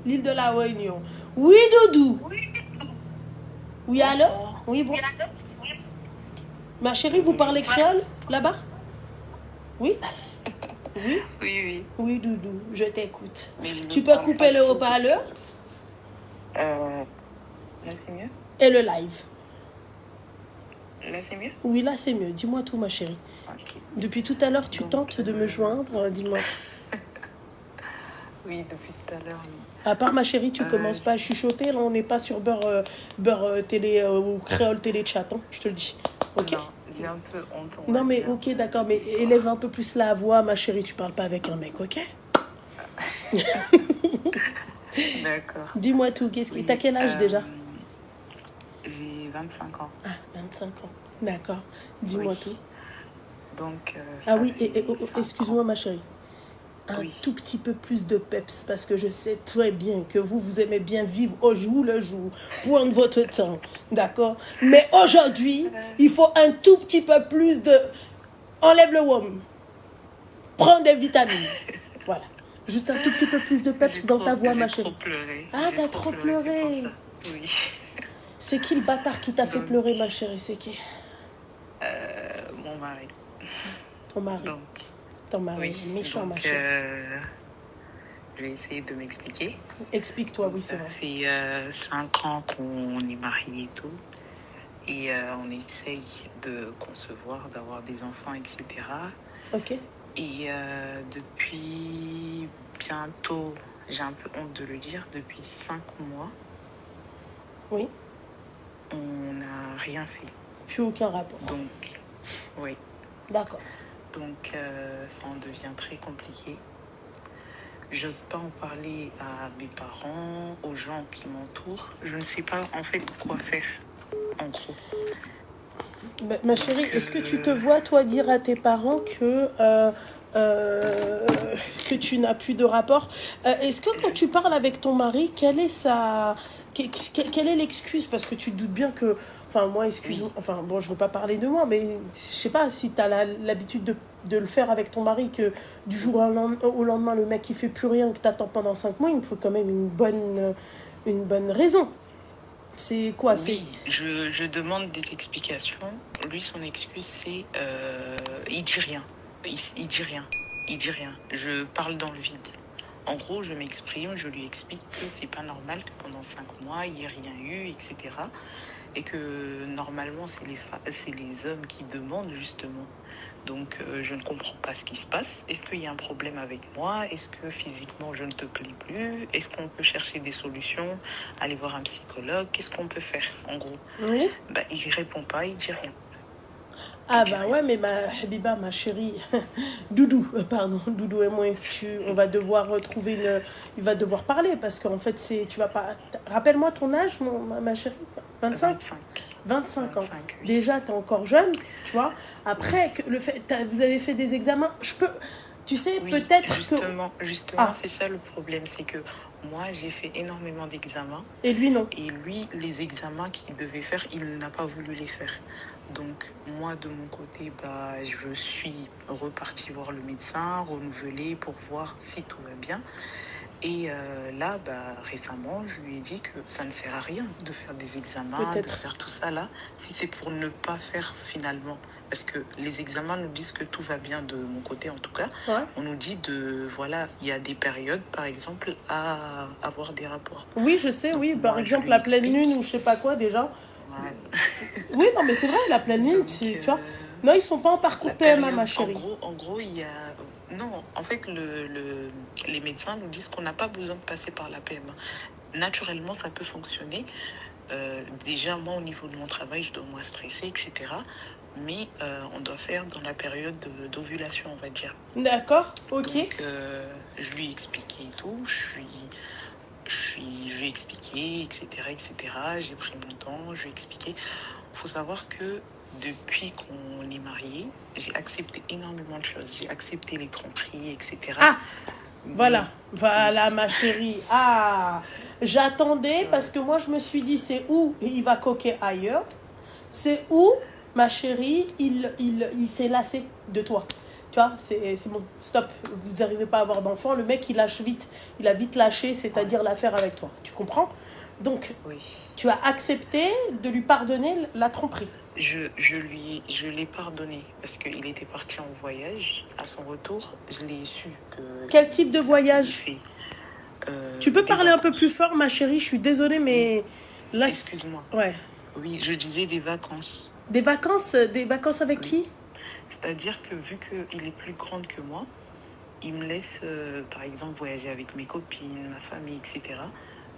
l'île de la Réunion. Oui, Doudou. Oui, allô? Oui, bon. Ma chérie, vous parlez créole là-bas? Oui? Oui? Oui, oui. Oui, Doudou, je t'écoute. Mais je ne Tu peux parle couper pas le trop haut-parleur Là, c'est mieux? et le live. Là, c'est mieux? Oui, là, c'est mieux. Dis-moi tout, ma chérie. Ok. Depuis tout à l'heure, tu Donc, tentes de me joindre. Dis-moi tout. Oui, depuis tout à l'heure, oui. À part, ma chérie, tu commences pas à chuchoter. Là, on n'est pas sur beurre télé ou créole télé chat, hein, je te le dis. Ok? Non, j'ai un peu honte, on Non, va mais dire, ok, de d'accord, mais l'histoire. élève un peu plus la voix, ma chérie. Tu parles pas avec un mec, ok? D'accord. Dis-moi tout. Qu'est-ce qui... T'as Oui, quel âge déjà? j'ai 25 ans. Ah, 25 ans. D'accord. Oui. Dis-moi tout. Donc, Ah ça oui, fait et 5 excuse-moi, ans. ma chérie. Un Oui. tout petit peu plus de peps parce que je sais très bien que vous aimez bien vivre au jour le jour, prendre votre temps, d'accord? Mais aujourd'hui, il faut un tout petit peu plus de... Enlève le WOM, prends des vitamines. Voilà. Juste un tout petit peu plus de peps dans ta voix, ma J'ai trop chérie. pleuré. Ah, J'ai t'as trop trop pleuré, c'est pour pleuré. ça. Oui. C'est qui le bâtard qui t'a fait Donc, pleurer, ma chérie? C'est qui? mon mari. Ton mari. Donc, Ton mari. oui. Méchant, ma Donc, chérie. je vais essayer de m'expliquer. Explique-toi, Donc, oui, c'est ça vrai. fait 5 ans qu'on est mariés et tout. Et on essaye de concevoir, d'avoir des enfants, etc. Ok. Et depuis bientôt, j'ai un peu honte de le dire, depuis 5 mois, Oui. on n'a rien fait. Plus aucun rapport. Donc, oui. D'accord. Donc, ça en devient très compliqué. J'ose pas en parler à mes parents, aux gens qui m'entourent. Je ne sais pas en fait quoi faire, en gros. Ma chérie, est-ce que tu te vois, toi, dire à tes parents que tu n'as plus de rapport? Est-ce que quand tu parles avec ton mari, quelle est l'excuse? Parce que tu te doutes bien que... Enfin, moi, excuse-moi... Enfin, bon, je veux pas parler de moi, mais je sais pas si tu as l'habitude de le faire avec ton mari, que du jour au lendemain, le mec, il fait plus rien, que t'attends pendant 5 mois, il me faut quand même une bonne raison. C'est quoi? Oui, je demande des explications. Lui, son excuse, c'est il dit rien. Il dit rien. Il dit rien. Je parle dans le vide. En gros, je m'exprime, je lui explique que c'est pas normal que pendant 5 mois, il n'y ait rien eu, etc. Et que normalement, c'est les hommes qui demandent justement. Donc, je ne comprends pas ce qui se passe. Est-ce qu'il y a un problème avec moi? Est-ce que physiquement, je ne te plais plus? Est-ce qu'on peut chercher des solutions? Aller voir un psychologue? Qu'est-ce qu'on peut faire, en gros? Oui. Il répond pas, il dit rien. Ah bah ouais, mais ma Habiba, ma chérie, Doudou, pardon, Doudou et moi, on va devoir retrouver il va devoir parler parce qu'en fait, tu vas pas... Rappelle-moi ton âge, ma chérie, 25? 25 ans. 25, oui. Déjà, t'es encore jeune, tu vois. Après, vous avez fait des examens, tu sais, Oui, peut-être justement, Ah. c'est ça le problème, c'est que moi, j'ai fait énormément d'examens. Et lui, non. Et lui, les examens qu'il devait faire, il n'a pas voulu les faire. Donc, moi, de mon côté, je suis repartie voir le médecin, renouveler pour voir si tout va bien. Et là, récemment, je lui ai dit que ça ne sert à rien de faire des examens, de faire tout ça là, si c'est pour ne pas faire finalement. Parce que les examens nous disent que tout va bien de mon côté en tout cas. Ouais. On nous dit il y a des périodes, par exemple, à avoir des rapports. Oui, je sais, donc, oui. Par exemple, la pleine lune ou je sais pas quoi déjà. Ouais. Oui, non, mais c'est vrai, la pleine lune, tu vois. Non, ils sont pas en parcours PMA, ma chérie. En gros, il y a... Non, en fait, les médecins nous disent qu'on n'a pas besoin de passer par la PMA. Naturellement, ça peut fonctionner. Déjà, moi, au niveau de mon travail, je dois moins stresser, etc. Mais on doit faire dans la période d'ovulation, on va dire. D'accord, ok. Donc, je lui ai expliqué et tout. Je lui ai expliqué, etc., etc. J'ai pris mon temps, je lui ai expliqué. Il faut savoir que depuis qu'on est mariés, j'ai accepté énormément de choses. J'ai accepté les tromperies, etc. Ah, voilà, ma chérie. Ah, j'attendais parce que moi, je me suis dit, c'est où il va coquer ailleurs. C'est où, ma chérie, il s'est lassé de toi. Tu vois, c'est bon, stop. Vous n'arrivez pas à avoir d'enfant. Le mec, il lâche vite. Il a vite lâché, c'est-à-dire l'affaire avec toi. Tu comprends? Donc, Oui. tu as accepté de lui pardonner la tromperie. Je l'ai pardonné parce qu'il était parti en voyage. À son retour, je l'ai su que... Quel type de voyage? Tu peux des parler un peu vacances. plus fort, ma chérie? Je suis désolée, mais là... Excuse-moi. Ouais. Oui, je disais des vacances. Des vacances avec Oui. qui? C'est-à-dire que vu qu'il est plus grand que moi, il me laisse, par exemple, voyager avec mes copines, ma famille, etc.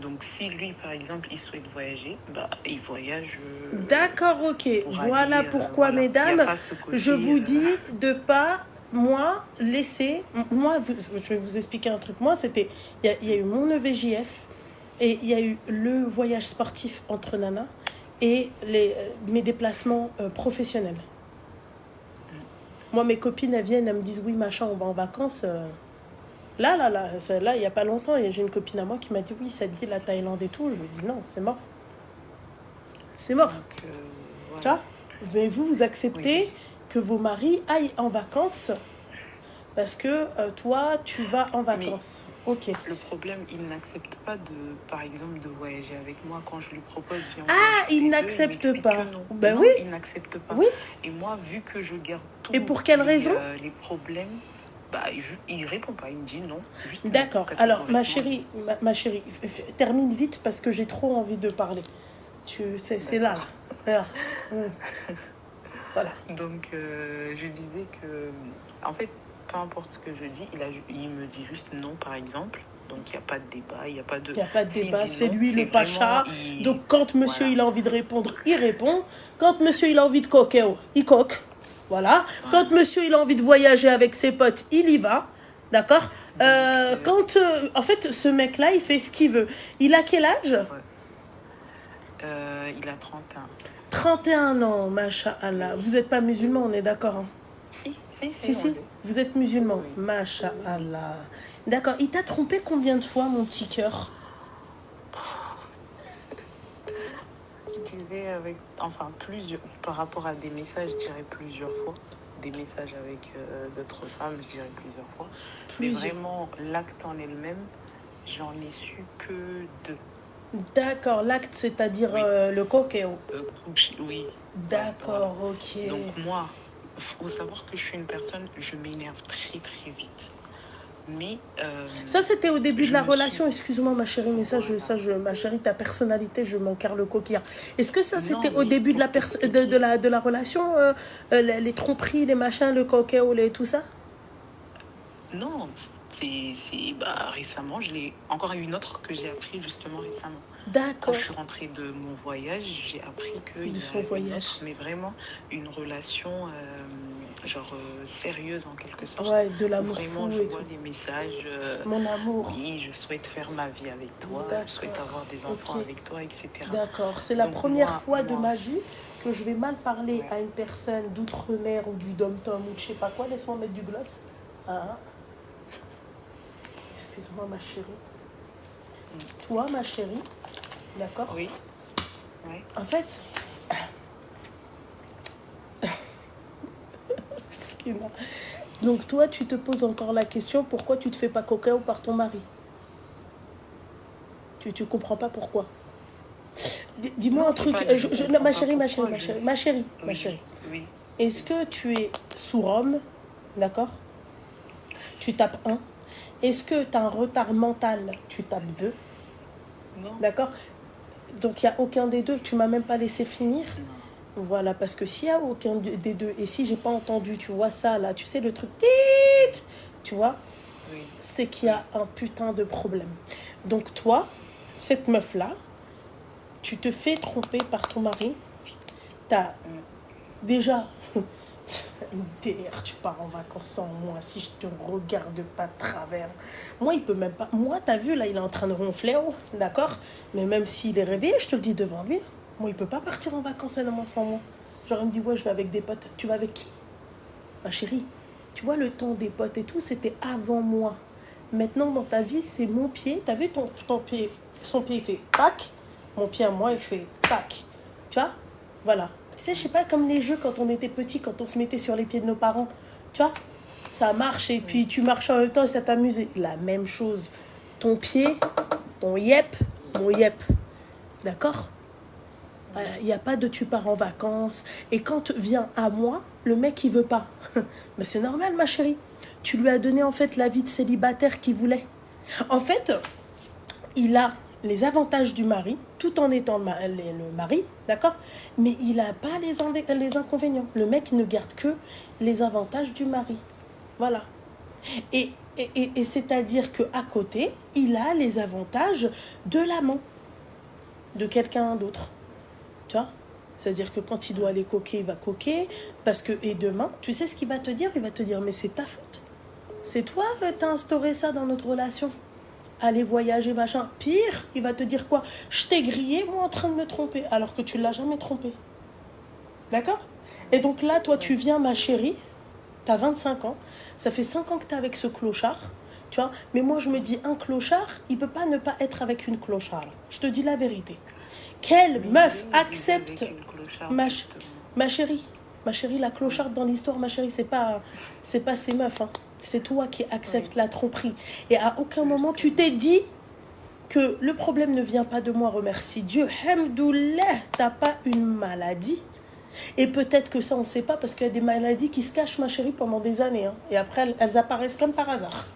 Donc, si lui, par exemple, il souhaite voyager, bah, il voyage. D'accord, ok. Pour Voilà aller, pourquoi, voilà. Y a mesdames, pas ce côté, je vous dis de pas, moi, laisser... Moi, je vais vous expliquer un truc. Moi, c'était... Il y a eu mon EVJF et il y a eu le voyage sportif entre nanas et mes déplacements professionnels. Moi, mes copines, elles viennent, elles me disent, oui, machin, on va en vacances. Là, il n'y a pas longtemps, j'ai une copine à moi qui m'a dit, oui, ça te dit la Thaïlande et tout. Je lui ai dit, non, c'est mort. C'est mort. Donc, Tu voilà. vois? Mais vous acceptez que vos maris aillent en vacances parce que toi, tu vas en vacances. Ok. Le problème, il n'accepte pas par exemple, de voyager avec moi quand je lui propose. Viens, on Ah, voyage tous il les deux, n'accepte m'explique pas. que non. Ben Non, oui. il n'accepte pas. Oui. Et moi, vu que je garde tous Et pour quelle raison? les problèmes, bah, il répond pas. Il me dit non. Juste non, D'accord. Alors, catégoriquement, ma chérie, ma chérie, termine vite parce que j'ai trop envie de parler. C'est là. Voilà. Voilà. Donc, je disais que, en fait, peu importe ce que je dis, il me dit juste non, par exemple. Donc, il n'y a pas de débat, il n'y a pas de... Il n'y a pas de S'il débat, dit c'est non, lui le pacha. vraiment, Donc, quand monsieur Voilà. il a envie de répondre, il répond. Quand monsieur il a envie de coquer, il coque. Voilà. Quand monsieur il a envie de voyager avec ses potes, il y va. D'accord. En fait, ce mec-là, il fait ce qu'il veut. Il a quel âge? Il a 31. 31 ans, masha'Allah. Vous n'êtes pas musulman, on est d'accord, hein? Si. Si. Vous êtes musulman. Oui. Masha'Allah. D'accord. Il t'a trompé combien de fois, mon petit cœur? Je dirais plusieurs, par rapport à des messages, je dirais plusieurs fois. Des messages avec d'autres femmes, je dirais plusieurs fois. Mais vraiment, l'acte en elle-même, j'en ai su que 2. D'accord, l'acte, c'est-à-dire le coquet. Oui. D'accord, ok. Donc moi, faut savoir que je suis une personne, je m'énerve très très vite. Mais ça, c'était au début de la relation. Excuse-moi, ma chérie, mais ma chérie, ta personnalité, je m'en carre le coquillard. Est-ce que ça, c'était au début de la relation, les tromperies, les machins, le coquet, tout ça? Non, récemment, encore une autre que j'ai appris justement récemment. D'accord. Quand je suis rentrée de mon voyage, j'ai appris qu'il y a une autre, mais vraiment une relation sérieuse en quelque sorte. Ouais, de l'amour vraiment, fou je et vois tout. des messages. Mon amour. Oui, je souhaite faire ma vie avec toi, je souhaite avoir des enfants avec toi, etc. D'accord, c'est la première fois de ma vie que je vais mal parler à une personne d'outre-mer ou du dom-tom ou de je sais pas quoi. Laisse-moi mettre du gloss. Ah. Excuse-moi, ma chérie. Toi, ma chérie, d'accord? Oui. En fait, donc toi, tu te poses encore la question, pourquoi tu te fais pas coquin par ton mari? Tu comprends pas pourquoi? Dis-moi un truc. Ma chérie. Oui. Est-ce que tu es sous Rome? D'accord? Tu tapes 1. Est-ce que tu as un retard mental? Tu tapes 2. Non. D'accord? Donc il n'y a aucun des deux. Tu m'as même pas laissé finir. Non. Voilà, parce que s'il n'y a aucun des deux, et si j'ai pas entendu, tu vois ça là, tu sais le truc, tu vois, c'est qu'il y a un putain de problème. Donc toi, cette meuf-là, tu te fais tromper par ton mari. T'as déjà... DR, tu pars en vacances sans moi, si je te regarde pas de travers. Moi, il peut même pas... Moi, t'as vu, là, il est en train de ronfler, d'accord? Mais même s'il est réveillé, je te le dis devant lui. Moi, il peut pas partir en vacances sans moi. Genre, il me dit, ouais, je vais avec des potes. Tu vas avec qui? Ma chérie, tu vois, le temps des potes et tout, c'était avant moi. Maintenant, dans ta vie, c'est mon pied. T'as vu ton pied? Son pied, il fait tac. Mon pied à moi, il fait tac. Tu vois? Voilà. Tu sais, je sais pas, comme les jeux quand on était petit, quand on se mettait sur les pieds de nos parents. Tu vois? ça marche et puis tu marches en même temps et ça t'amuse. La même chose. Ton pied, ton yep, mon yep. D'accord? Il n'y a pas de tu pars en vacances. Et quand vient à moi, le mec, il veut pas. Mais c'est normal, ma chérie. Tu lui as donné en fait la vie de célibataire qu'il voulait. En fait, il a les avantages du mari, tout en étant le mari, d'accord? Mais il n'a pas les inconvénients. Le mec ne garde que les avantages du mari. Voilà. Et c'est-à-dire qu'à côté, il a les avantages de l'amant, de quelqu'un d'autre. Tu vois? C'est-à-dire que quand il doit aller coquer, il va coquer. Parce que, et demain, tu sais ce qu'il va te dire? Il va te dire, mais c'est ta faute. C'est toi qui as instauré ça dans notre relation. Aller voyager, machin. Pire, il va te dire quoi? Je t'ai grillé, moi, en train de me tromper. Alors que tu ne l'as jamais trompé. D'accord? Et donc là, toi, tu viens, ma chérie. Tu as 25 ans. Ça fait 5 ans que tu es avec ce clochard. Tu vois? Mais moi, je me dis, un clochard, il ne peut pas ne pas être avec une clocharde. Je te dis la vérité. Quelle meuf accepte ma chérie, la clocharde dans l'histoire, ma chérie, c'est pas ces meufs, hein. C'est toi qui acceptes la tromperie. Et à aucun moment tu t'es dit que le problème ne vient pas de moi, remercie Dieu. Hamdoulah, t'as pas une maladie. Et peut-être que ça, on ne sait pas, parce qu'il y a des maladies qui se cachent, ma chérie, pendant des années, hein. Et après, elles apparaissent comme par hasard.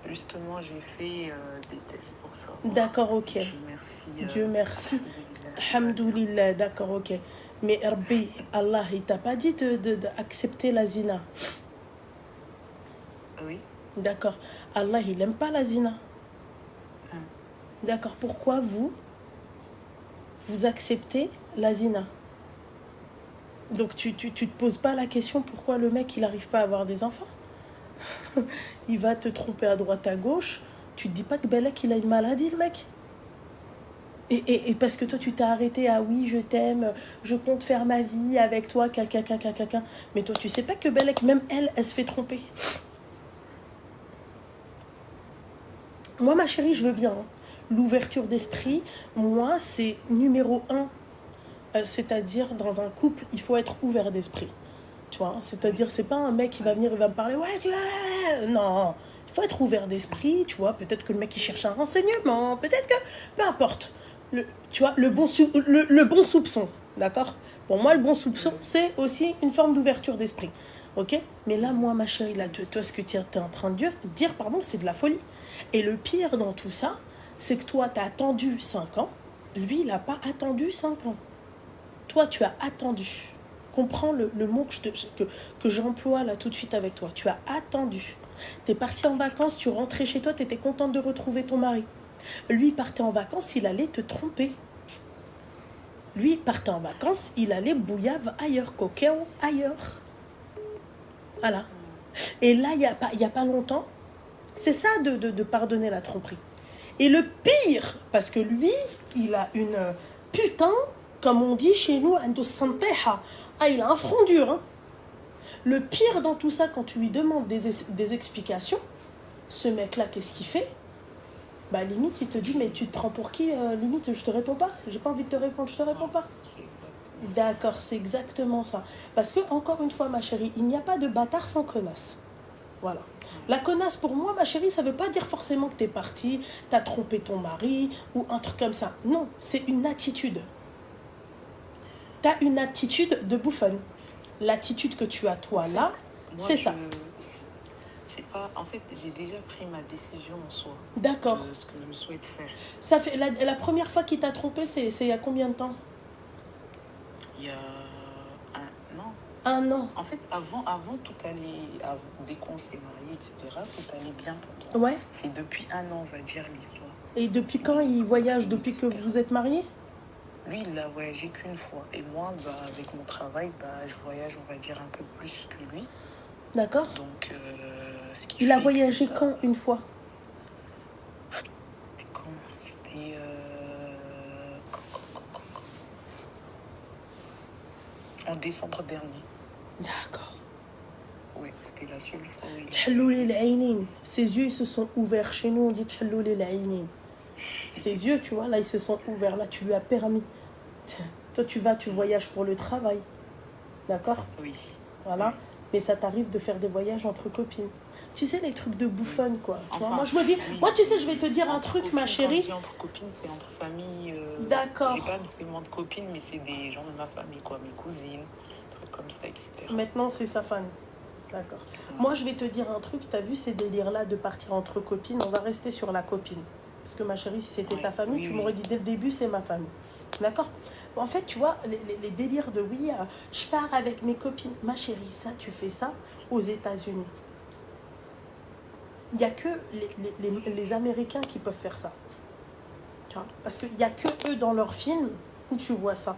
Justement, j'ai fait des tests pour ça. D'accord, ok. Dieu merci. Alhamdoulilah, d'accord, ok. Mais Rabbi, Allah, il t'a pas dit d'accepter la zina. Oui. D'accord. Allah, il n'aime pas la zina. D'accord. Pourquoi vous acceptez la zina? Donc tu te poses pas la question pourquoi le mec, il n'arrive pas à avoir des enfants? Il va te tromper à droite, à gauche. Tu te dis pas que Belek, il a une maladie, le mec? Et parce que toi, tu t'es arrêté à oui, je t'aime, je compte faire ma vie avec toi, quelqu'un. Mais toi, tu sais pas que Belek, même elle se fait tromper. Moi, ma chérie, je veux bien. Hein. L'ouverture d'esprit, moi, c'est numéro 1. C'est-à-dire, dans un couple, il faut être ouvert d'esprit. Tu vois, c'est-à-dire, c'est pas un mec qui va venir et va me parler, ouais, tu vois, non. Il faut être ouvert d'esprit, tu vois. Peut-être que le mec, il cherche un renseignement, peut-être que, peu importe. Tu vois, le bon soupçon, d'accord? Pour moi, le bon soupçon, c'est aussi une forme d'ouverture d'esprit, ok? Mais là, moi, ma chérie, là, toi, ce que tu es en train de dire, pardon, c'est de la folie. Et le pire dans tout ça, c'est que toi, tu as attendu 5 ans, lui, il n'a pas attendu 5 ans. Toi, tu as attendu. Comprends le mot que j'emploie là tout de suite avec toi. Tu as attendu. Tu es parti en vacances, tu rentrais chez toi, tu étais contente de retrouver ton mari. Lui partait en vacances, il allait te tromper. Lui partait en vacances, il allait bouillave ailleurs, coquet ailleurs. Voilà. Et là, il y a pas longtemps, c'est ça de pardonner la tromperie. Et le pire, parce que lui, il a une putain, comme on dit chez nous, il a un front dur. Hein. Le pire dans tout ça, quand tu lui demandes des explications, ce mec-là, qu'est-ce qu'il fait? Bah limite, il te dit, mais tu te prends pour qui? Limite, je te réponds pas. J'ai pas envie de te répondre, je te réponds pas. D'accord, c'est exactement ça. Parce que, encore une fois, ma chérie, il n'y a pas de bâtard sans connasse. Voilà. La connasse, pour moi, ma chérie, ça veut pas dire forcément que t'es parti, t'as trompé ton mari, ou un truc comme ça. Non, c'est une attitude. T'as une attitude de bouffonne. L'attitude que tu as, toi, là, c'est ça. C'est pas... En fait, j'ai déjà pris ma décision en soi. D'accord. De ce que je souhaite faire. Ça fait la première fois qu'il t'a trompé, c'est il y a combien de temps? Il y a un an. Un an. En fait, avant tout allait... Dès qu'on s'est mariés, etc., tout allait bien pour toi. Ouais. C'est depuis un an, on va dire, l'histoire. Et depuis quand il voyage? Depuis que vous êtes mariés? Lui, il n'a voyagé qu'une fois. Et moi, avec mon travail, je voyage, on va dire, un peu plus que lui. D'accord. Donc, il a voyagé quand, une fois? C'était quand? C'était... en décembre dernier. D'accord. Oui, c'était la seule fois où il... Thallouli l'aynin. Ses yeux, ils se sont ouverts. Chez nous, on dit thallouli l'aynin. Ses yeux, tu vois, là, ils se sont ouverts. Là, tu lui as permis. Toi, tu voyages pour le travail. D'accord? Oui. Voilà. mais ça t'arrive de faire des voyages entre copines. Tu sais, les trucs de bouffonne, quoi. Tu vois, Enfin, moi, je me dis, oui, moi, tu sais, je vais te dire un entre truc, ma copines, quand je chérie. dis entre copines, c'est entre familles. D'accord. J'ai pas vraiment de copines, mais c'est des gens de ma famille, quoi, mes cousines, trucs comme ça, etc. Maintenant, c'est sa famille. D'accord. Moi, je vais te dire un truc. T'as vu ces délires-là de partir entre copines? On va rester sur la copine. Parce que ma chérie, si c'était ta famille, tu m'aurais dit dès le début, c'est ma famille. D'accord? En fait, tu vois, les délires de oui, je pars avec mes copines. Ma chérie, ça, tu fais ça aux États-Unis. Il n'y a que les Américains qui peuvent faire ça. Tu vois? Parce qu'il n'y a que eux dans leurs films où tu vois ça.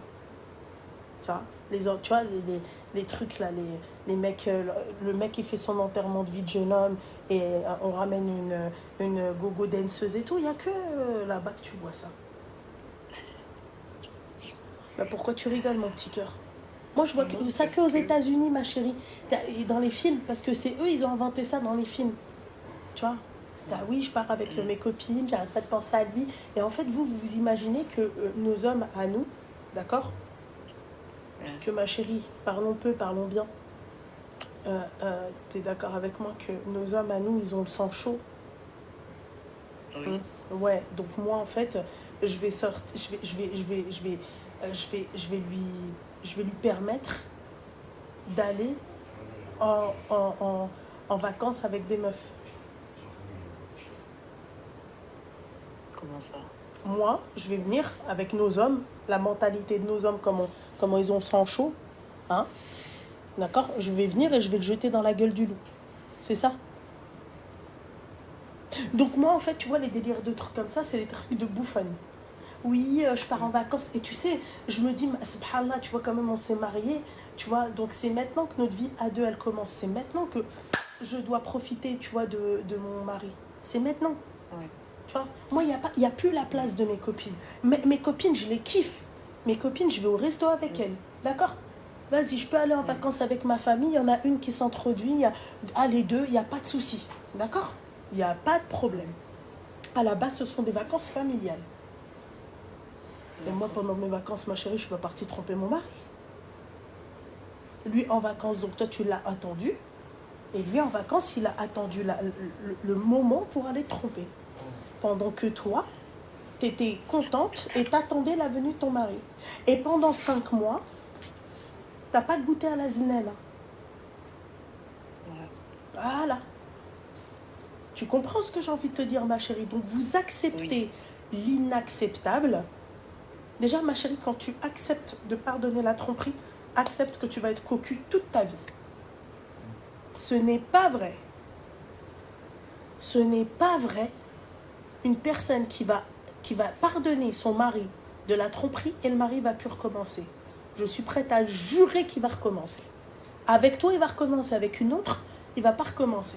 Tu vois? Tu vois, les trucs là, les mecs, le mec qui fait son enterrement de vie de jeune homme et on ramène une gogo danseuse et tout, il n'y a que là-bas que tu vois ça. Bah pourquoi tu rigoles, mon petit cœur? Moi, je vois que ça que aux États-Unis, ma chérie, et dans les films, parce que c'est eux, ils ont inventé ça dans les films. Tu vois? Oui, je pars avec mes copines, j'arrête pas de penser à lui. Et en fait, vous imaginez que nos hommes à nous, d'accord? Parce que ma chérie, parlons peu, parlons bien. T'es d'accord avec moi que nos hommes à nous, ils ont le sang chaud? Oui. Ouais, donc moi en fait, je vais sortir, je vais lui permettre d'aller en vacances avec des meufs. Comment ça? Moi, je vais venir avec nos hommes, la mentalité de nos hommes, comment ils ont le sang chaud, hein? D'accord? Je vais venir et je vais le jeter dans la gueule du loup. C'est ça? Donc moi, en fait, tu vois, les délires de trucs comme ça, c'est des trucs de bouffonne. Oui, je pars en vacances. Et tu sais, je me dis, subhanallah, tu vois, quand même, on s'est mariés. Tu vois, donc c'est maintenant que notre vie à deux, elle commence. C'est maintenant que je dois profiter, tu vois, de mon mari. C'est maintenant. Ouais. Tu vois, moi, il y a plus la place de mes copines. Mes copines, je les kiffe. Mes copines, je vais au resto avec elles. D'accord? Vas-y, je peux aller en vacances avec ma famille. Il y en a une qui s'introduit. Les deux, il n'y a pas de souci. D'accord? Il n'y a pas de problème. À la base, ce sont des vacances familiales. Et moi, pendant mes vacances, ma chérie, je suis pas partie tromper mon mari. Lui, en vacances, donc toi, tu l'as attendu. Et lui, en vacances, il a attendu le moment pour aller te tromper. Pendant que toi, tu étais contente et t'attendais la venue de ton mari. Et pendant 5 mois, t'as pas goûté à la zinelle. Voilà. Tu comprends ce que j'ai envie de te dire, ma chérie? Donc, vous acceptez l'inacceptable. Déjà, ma chérie, quand tu acceptes de pardonner la tromperie, accepte que tu vas être cocu toute ta vie. Ce n'est pas vrai. Ce n'est pas vrai. Une personne qui va pardonner son mari de la tromperie et le mari va plus recommencer. Je suis prête à jurer qu'il va recommencer. Avec toi, il va recommencer. Avec une autre, il ne va pas recommencer.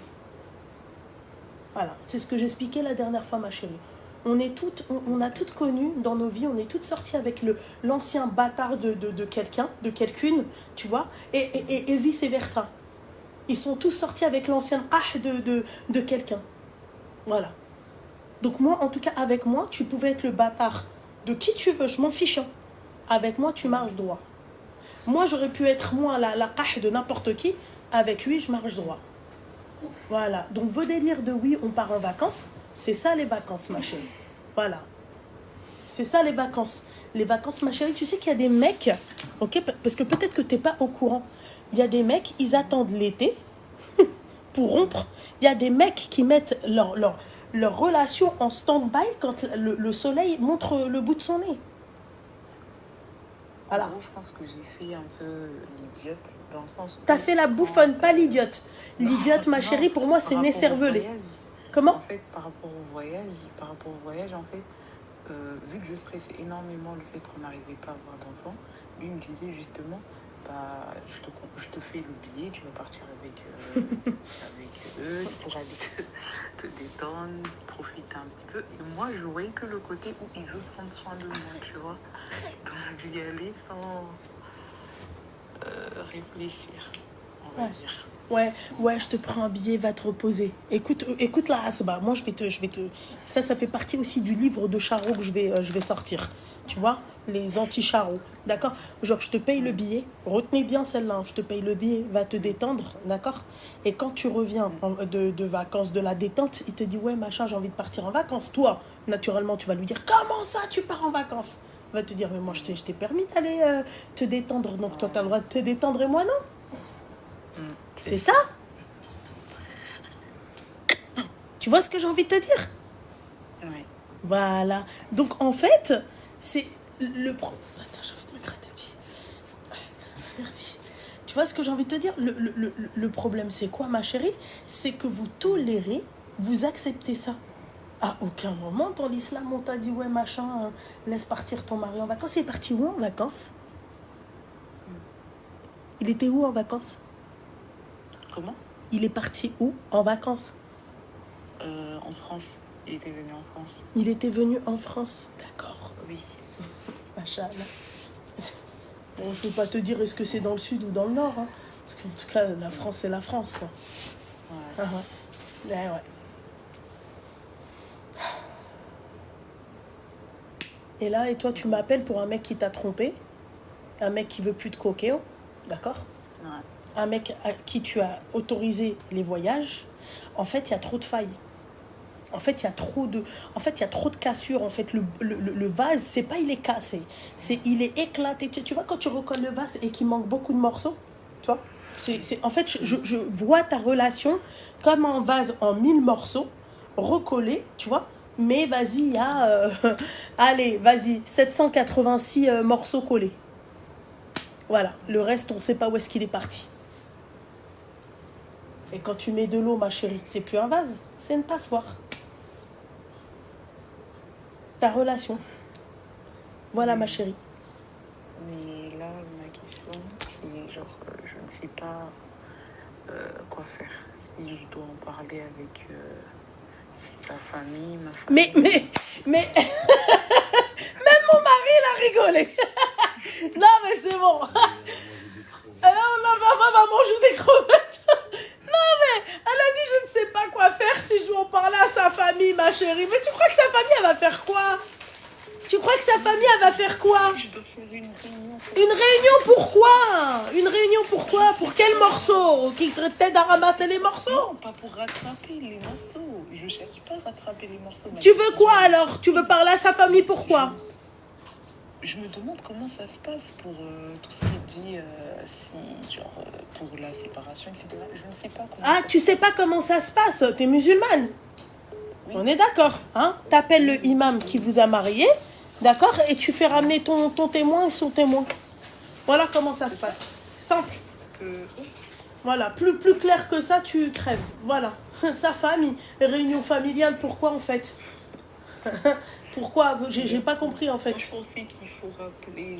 Voilà, c'est ce que j'expliquais la dernière fois, ma chérie. On a toutes connu dans nos vies, on est toutes sorties avec l'ancien bâtard de quelqu'un, de quelqu'une, tu vois, et vice-versa. Ils sont tous sortis avec l'ancien de quelqu'un. Voilà. Donc moi, en tout cas, avec moi, tu pouvais être le bâtard de qui tu veux, je m'en fiche. Avec moi, tu marches droit. Moi, j'aurais pu être moi la de n'importe qui. Avec lui, je marche droit. Voilà. Donc vos délires de oui, on part en vacances, c'est ça les vacances, ma chérie. Voilà. C'est ça les vacances. Les vacances, ma chérie, tu sais qu'il y a des mecs, ok, parce que peut-être que tu n'es pas au courant. Il y a des mecs, ils attendent l'été pour rompre. Il y a des mecs qui mettent leur relation en stand-by quand le soleil montre le bout de son nez. Voilà. En gros, je pense que j'ai fait un peu l'idiote dans le sens où... T'as fait la bouffonne, pas l'idiote. L'idiote, ma chérie, pour moi, c'est né cervelé. Comment? En fait, par rapport au voyage, en fait, vu que je stressais énormément le fait qu'on n'arrivait pas à avoir d'enfants, lui me disait justement, bah, je te fais le billet, tu vas partir avec eux, tu pourras te détendre, profiter un petit peu. Et moi, je voyais que le côté où il veut prendre soin de moi, tu vois. Donc, d'y aller sans réfléchir, on va dire. Ouais, je te prends un billet, va te reposer. Écoute la Asba. Moi, je vais te. Ça fait partie aussi du livre de Charo que je vais sortir. Tu vois? les anti-charros, d'accord? Genre, je te paye le billet, retenez bien celle-là, hein, je te paye le billet, va te détendre, d'accord? Et quand tu reviens de vacances, de la détente, il te dit, ouais, machin, j'ai envie de partir en vacances. Toi, naturellement, tu vas lui dire, comment ça, tu pars en vacances? Il va te dire, mais moi, je t'ai permis d'aller te détendre, donc toi, tu as le droit de te détendre et moi, non? C'est ça? Tu vois ce que j'ai envie de te dire? Oui. Voilà. Donc, en fait, c'est le problème. Attends, j'ai envie de me gratter le pied. Merci. Tu vois ce que j'ai envie de te dire? Le problème, c'est quoi, ma chérie? C'est que vous tolérez, vous acceptez ça. À aucun moment, dans l'islam, on t'a dit, ouais, machin, laisse partir ton mari en vacances. Il est parti où en vacances? Il était où en vacances? Comment? Il est parti où en vacances? En France. Il était venu en France. Il était venu en France, d'accord. Oui. Machallah. Bon, je ne peux pas te dire est-ce que c'est dans le sud ou dans le nord, hein, parce qu'en tout cas, la France, c'est la France, quoi. Ouais. Ouais. Ouais. Et là, et toi, tu m'appelles pour un mec qui t'a trompé, un mec qui veut plus de coquet, d'accord? Ouais. Un mec à qui tu as autorisé les voyages. En fait, il y a trop de failles. En fait, il y a trop de cassures. En fait, le vase, c'est pas il est cassé, il est éclaté. Tu vois, quand tu recolles le vase et qu'il manque beaucoup de morceaux, tu vois, en fait, je vois ta relation comme un vase en 1000 morceaux, recollés, tu vois, mais vas-y, il y a, allez, vas-y, 786 morceaux collés. Voilà, le reste, on sait pas où est-ce qu'il est parti. Et quand tu mets de l'eau, ma chérie, c'est plus un vase, c'est une passoire. Ta relation. Voilà, ma chérie. Mais là, ma question, c'est genre, je ne sais pas quoi faire. Si je dois en parler avec sa famille, ma famille. Mais, même mon mari, il a rigolé. Non, mais c'est bon. Maman va manger des crevettes. Non, mais elle a dit, je ne sais pas quoi faire si je dois en parler à sa famille, ma chérie. Mais tu crois que sa famille, elle va faire quoi? Tu crois que sa famille, elle va faire quoi? Je dois faire une réunion. Une réunion pourquoi? Une réunion pourquoi? Pour quel morceau? Qui t'aide à ramasser les morceaux? Non, pas pour rattraper les morceaux. Je cherche pas à rattraper les morceaux. Tu veux quoi alors? Tu veux parler à sa famille pourquoi? Je me demande comment ça se passe pour tout ce qui dit pour la séparation, etc. Je ne sais pas comment. Ah, tu sais pas comment ça se passe? T'es musulmane? Oui. On est d'accord, hein? T'appelles le imam qui vous a marié, d'accord? Et tu fais ramener ton témoin et son témoin. Voilà comment ça se passe. Simple. Voilà, plus clair que ça, tu crèves. Voilà. Sa famille. Réunion familiale, pourquoi en fait? Pourquoi? J'ai pas compris en fait. Moi, je pensais qu'il faut rappeler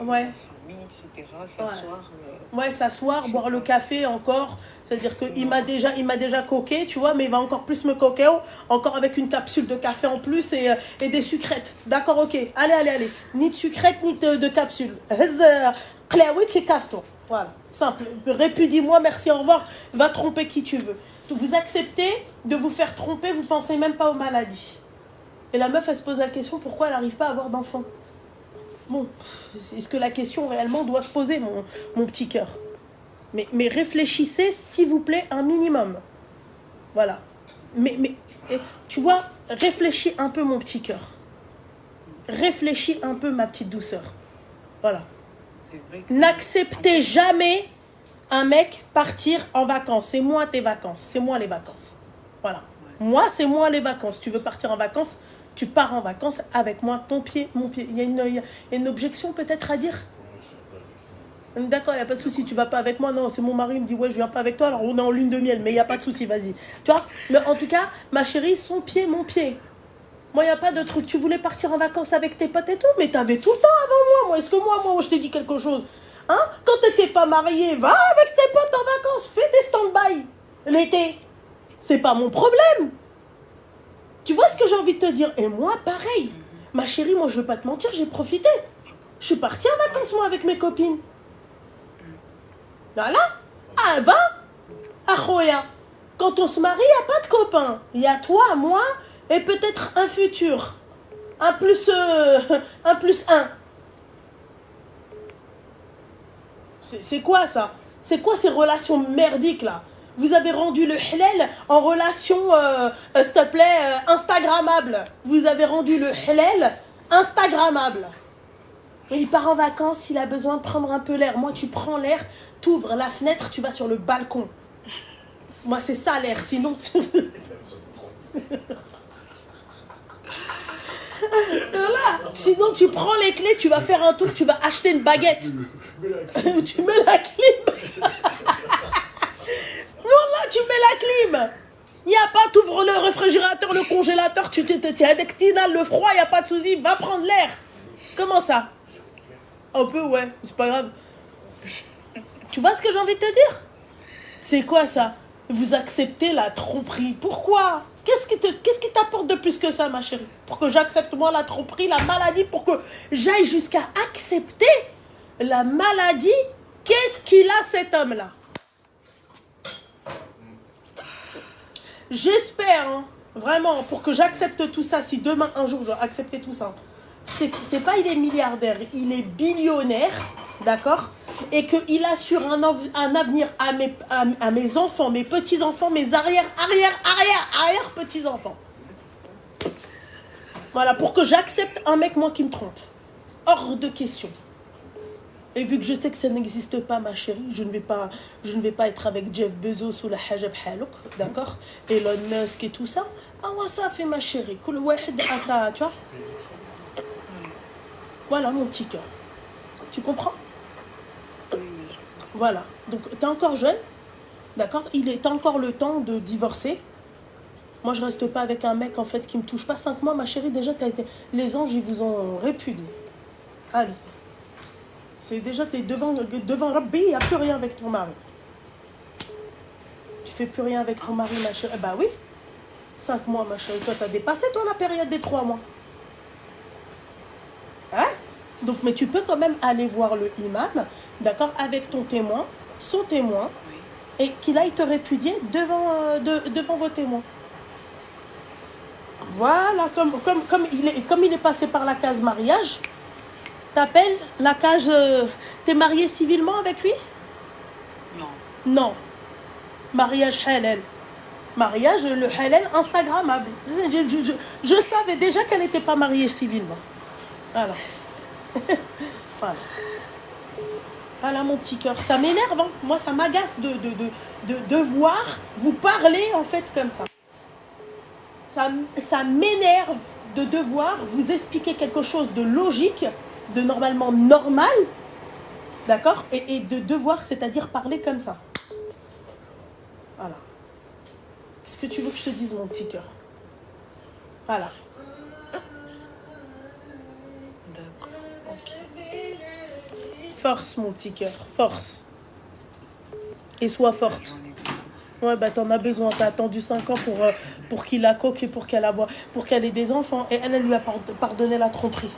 ouais. la famille, etc. S'asseoir. Ouais, s'asseoir, boire le café encore. C'est-à-dire qu'il m'a déjà coqué, tu vois, mais il va encore plus me coquer, encore avec une capsule de café en plus et des sucrètes. D'accord, ok. Allez. Ni de sucrètes, ni de capsule. Clairwick et Caston. Voilà, simple. Répudie-moi, merci, au revoir. Va tromper qui tu veux. Vous acceptez de vous faire tromper, vous pensez même pas aux maladies. Et la meuf, elle se pose la question, pourquoi elle n'arrive pas à avoir d'enfant? Bon, est-ce que la question réellement doit se poser, mon petit cœur? Mais réfléchissez, s'il vous plaît, un minimum. Voilà. Mais tu vois, réfléchis un peu, mon petit cœur. Réfléchis un peu, ma petite douceur. Voilà. N'acceptez jamais un mec partir en vacances. C'est moi tes vacances. C'est moi les vacances. Voilà. Moi, c'est moi les vacances. Tu veux partir en vacances? Tu pars en vacances avec moi, ton pied, mon pied. Il y a une objection peut-être à dire? D'accord, il n'y a pas de souci, tu vas pas avec moi. Non, c'est mon mari, il me dit, ouais, je viens pas avec toi, alors on est en lune de miel, mais il n'y a pas de souci, vas-y. Tu vois? Mais en tout cas, ma chérie, son pied, mon pied. Moi, il n'y a pas de truc. Tu voulais partir en vacances avec tes potes et tout, mais t'avais tout le temps avant moi. Est-ce que moi, je t'ai dit quelque chose? Hein? Quand t'étais pas mariée, va avec tes potes en vacances, fais des stand-by. L'été, c'est pas mon problème. Tu vois ce que j'ai envie de te dire? Et moi, pareil. Ma chérie, moi, je veux pas te mentir, j'ai profité. Je suis partie en vacances, moi, avec mes copines. Voilà. Ah, va. Ah, Khoya. Quand on se marie, il n'y a pas de copains. Il y a toi, moi, et peut-être un futur. Un plus un. C'est quoi ça? C'est quoi ces relations merdiques là? Vous avez rendu le halal en relation, s'il te plaît, Instagrammable. Vous avez rendu le halal Instagrammable. Il part en vacances, il a besoin de prendre un peu l'air. Moi, tu prends l'air, t'ouvres la fenêtre, tu vas sur le balcon. Moi, c'est ça l'air, sinon... Voilà. Sinon, tu prends les clés, tu vas faire un tour, tu vas acheter une baguette. Tu mets la clim. Voilà, tu mets la clim. Il n'y a pas, t'ouvres le réfrigérateur, le congélateur, tu as des tinales, le froid, il n'y a pas de souci, va prendre l'air. Comment ça? Un peu, ouais, c'est pas grave. Tu vois ce que j'ai envie de te dire? C'est quoi ça? Vous acceptez la tromperie. Pourquoi? Qu'est-ce qui t'apporte de plus que ça, ma chérie? Pour que j'accepte moi la tromperie, la maladie, pour que j'aille jusqu'à accepter la maladie? Qu'est-ce qu'il a cet homme-là? J'espère, hein, vraiment, pour que j'accepte tout ça, si demain, un jour, je dois accepter tout ça, c'est pas il est milliardaire, il est billionnaire, d'accord? Et qu'il assure un avenir à mes enfants, mes petits-enfants, mes arrière petits-enfants. Voilà, pour que j'accepte un mec, moi, qui me trompe. Hors de question. Et vu que je sais que ça n'existe pas, ma chérie, je ne vais pas être avec Jeff Bezos ou la Hajab Halouk, d'accord? Elon Musk et tout ça. Ah ouais, ça fait ma chérie. Kul wahid a ça, tu vois? Voilà mon petit cœur. Tu comprends? Voilà. Donc, t'es encore jeune, d'accord? T'as encore le temps de divorcer. Moi, je reste pas avec un mec, en fait, qui me touche pas. 5 mois, ma chérie, déjà, les anges, ils vous ont répudié. Allez. C'est déjà, t'es devant Rabbi, il n'y a plus rien avec ton mari. Tu fais plus rien avec ton mari, ma chérie. Bah oui. 5 mois, ma chérie. Toi, t'as dépassé, toi, la période des 3 mois. Hein? Donc, mais tu peux quand même aller voir le imam, d'accord, avec ton témoin, son témoin, et qu'il aille te répudier devant vos témoins. Voilà, comme il est passé par la case mariage, t'appelles la case... t'es marié civilement avec lui? Non. Non. Mariage halal. Mariage, le halal Instagrammable. Je savais déjà qu'elle n'était pas mariée civilement. Voilà. Voilà. Voilà mon petit cœur. Ça m'énerve, hein. Moi ça m'agace de voir vous parler en fait comme ça. Ça m'énerve de devoir vous expliquer quelque chose de logique, de normalement normal, d'accord, et de devoir, c'est-à-dire parler comme ça. Voilà. Qu'est-ce que tu veux que je te dise, mon petit cœur? Voilà. D'accord, ok. Force, mon petit cœur, force. Et sois forte. Ouais, bah t'en as besoin. T'as attendu 5 ans pour qu'il la coque et pour qu'elle ait des enfants. Et elle lui a pardonné la tromperie.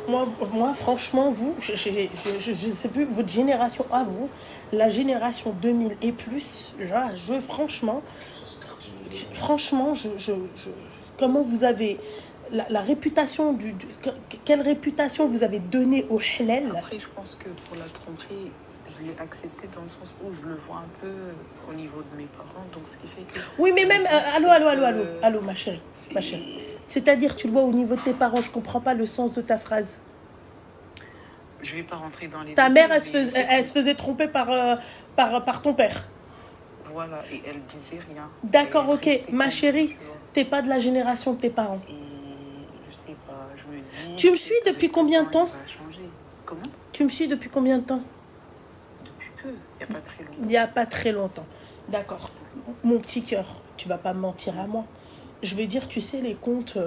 Moi, franchement, vous, je ne sais plus, votre génération à vous, la génération 2000 et plus, franchement, comment vous avez la réputation quelle réputation vous avez donnée au halal? Après, je pense que pour la tromperie, je l'ai accepté dans le sens où je le vois un peu au niveau de mes parents, donc ce qui fait que... Oui, mais même... allô, ma chérie. C'est-à-dire, tu le vois au niveau de tes parents, je comprends pas le sens de ta phrase. Je vais pas rentrer dans les... Ta mère, elle se faisait tromper par ton père. Voilà, et elle disait rien. D'accord, ok. Ma chérie, t'es pas de la génération de tes parents. Et je sais pas, je me dis... Tu me suis depuis combien de temps? Comment? Tu me suis depuis combien de temps? Depuis peu, il n'y a pas très longtemps. Il n'y a pas très longtemps. D'accord. Mon petit cœur, tu vas pas me mentir à moi. Je veux dire, tu sais, les contes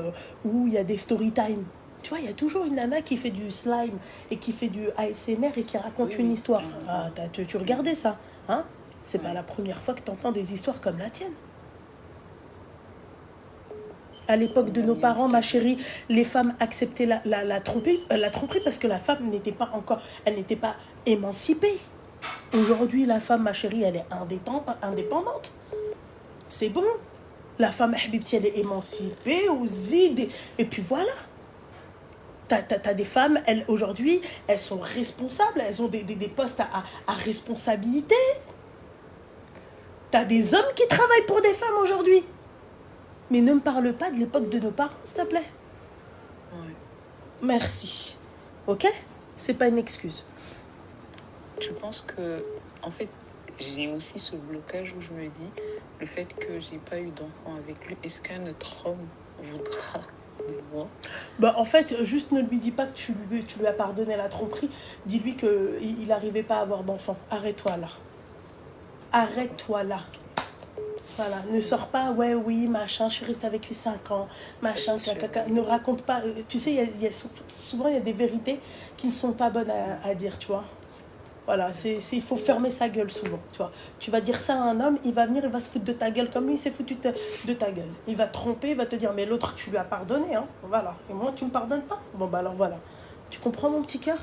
où il y a des story time. Tu vois, il y a toujours une nana qui fait du slime et qui fait du ASMR et qui raconte une histoire. Ah, tu regardais ça, hein? C'est pas la première fois que tu entends des histoires comme la tienne. À l'époque de nos parents, ma chérie, les femmes acceptaient la tromperie parce que la femme n'était pas émancipée. Aujourd'hui, la femme, ma chérie, elle est indépendante. C'est bon. La femme, habibti, elle est émancipée, aux idées. Et puis voilà. T'as des femmes, elles, aujourd'hui, elles sont responsables, elles ont des postes à responsabilité. T'as des hommes qui travaillent pour des femmes aujourd'hui. Mais ne me parle pas de l'époque de nos parents, s'il te plaît. Ouais. Merci. Ok? C'est pas une excuse. Je pense que, en fait, j'ai aussi ce blocage où je me dis, le fait que j'ai pas eu d'enfant avec lui, est-ce qu'un autre homme voudra de moi? Bah, en fait, juste ne lui dis pas que tu lui as pardonné la tromperie. Dis-lui qu'il n'arrivait pas à avoir d'enfant. Arrête-toi là. Arrête-toi là. Voilà, ne sors pas, ouais, oui, machin, je suis restée avec lui 5 ans, machin, caca. Ne raconte pas. Tu sais, souvent, il y a des vérités qui ne sont pas bonnes à dire, tu vois. Voilà, il faut fermer sa gueule souvent, tu vois. Tu vas dire ça à un homme, il va venir, il va se foutre de ta gueule comme lui, il s'est foutu de ta gueule. Il va te tromper, il va te dire, mais l'autre, tu lui as pardonné, hein. Voilà. Et moi, tu me pardonnes pas. Bon, bah alors voilà. Tu comprends, mon petit cœur?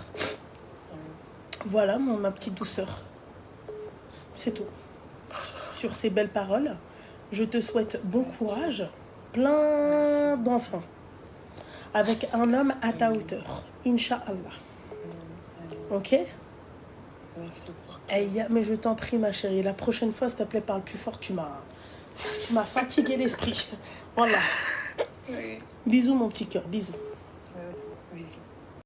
Voilà, ma petite douceur. C'est tout. Sur ces belles paroles, je te souhaite bon courage, plein d'enfants, avec un homme à ta hauteur, Inch'Allah. Ok? Merci pour tout. Hey, mais je t'en prie, ma chérie, la prochaine fois, s'il te plaît, parle plus fort, tu m'as fatigué l'esprit. Voilà. Oui. Bisous, mon petit cœur, bisous.